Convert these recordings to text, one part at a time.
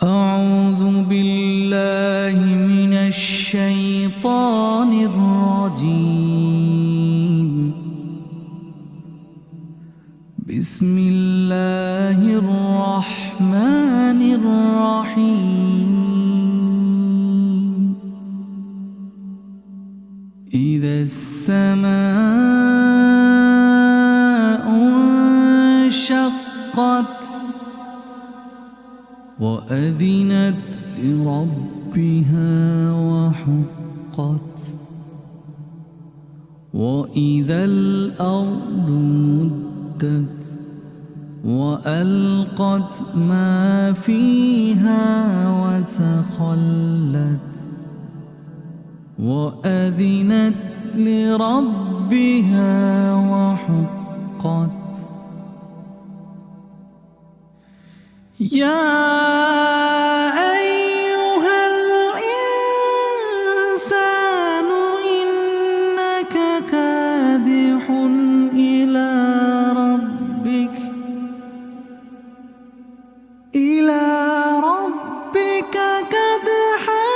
أعوذ بالله من الشيطان الرجيم. بسم الله الرحمن الرحيم. إذا السماء انشقت وأذنت لربها وحقت، وإذا الأرض مدت وألقت ما فيها وتخلت، وأذنت لربها وحقت. يا أيها الإنسان إنك كادح إلى ربك كدحا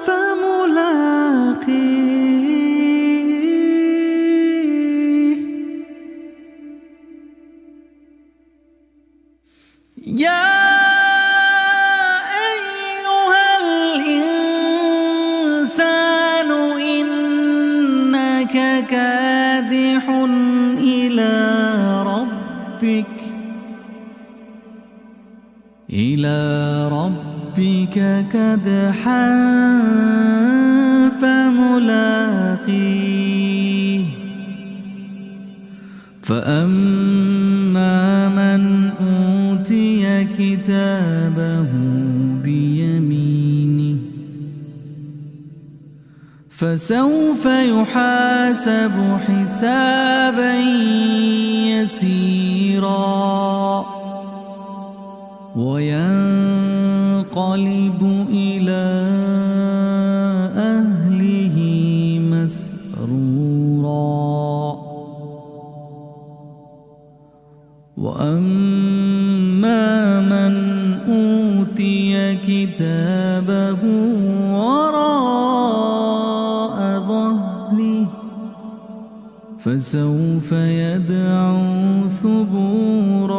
فملاقيه. يا أيها الإنسان إنك كادح إلى ربك كدحا فملاقيه. فأما من أوتي كتابه بيمينه فسوف يحاسب حسابا يسيرا وينقلب إلى أهله مسرورا. وأما من أوتي كتابه وراء ظهره فسوف يدعو ثبورا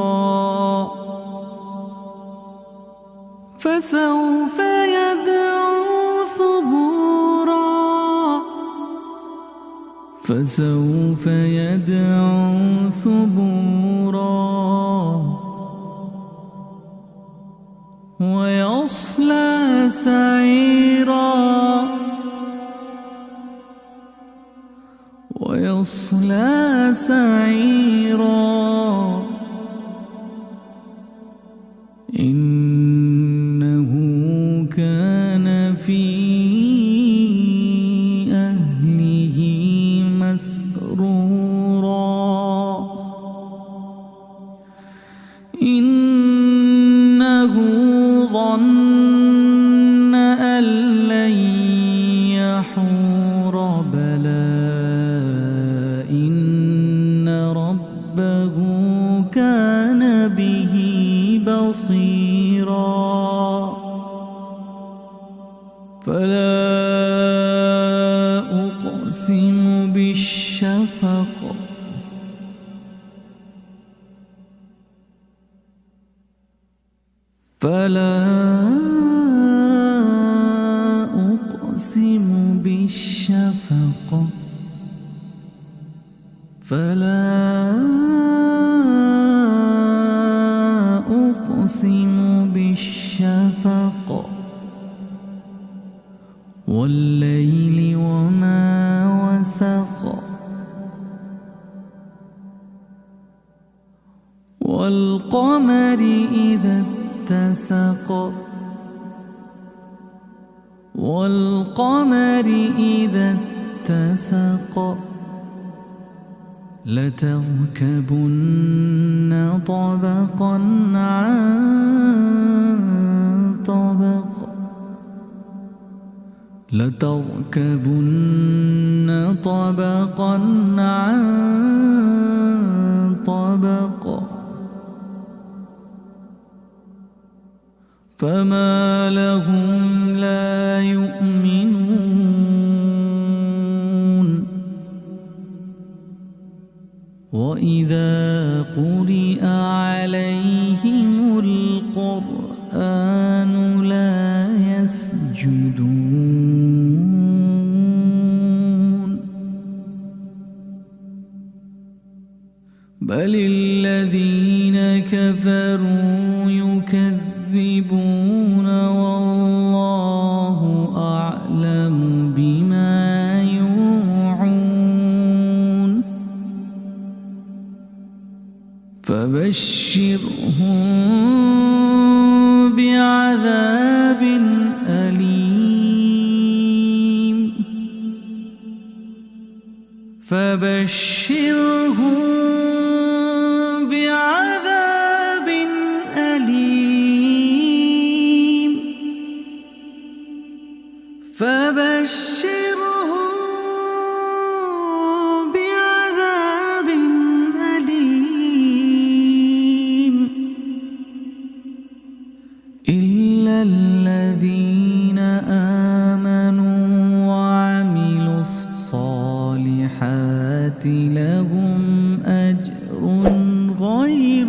ويصلى سعيرا إنه كان في أهله مسرورا. إنه ظن أن لن يحور بلى إن ربه كان به بصيرا. فلا أقسم بالشفق فلا أقسم بالشفق فلا أقسم بالشفق والليل وما وسق والقمر إذا اتسق والقمر إذا اتسق لتركبن طبقا عن طبق لتركبن طبقا عن طبق فما لهم لا يؤمنون وإذا قرئ عليهم القرآن لا يسجدون بل الذين كفروا يكذبون والله أعلم بما يوعون فبشرهم بعذاب أليم فبشرهم بعذاب أليم فبشرهم بعذاب أليم إلا الذين آمنوا وعملوا الصالحات لهم أجر غير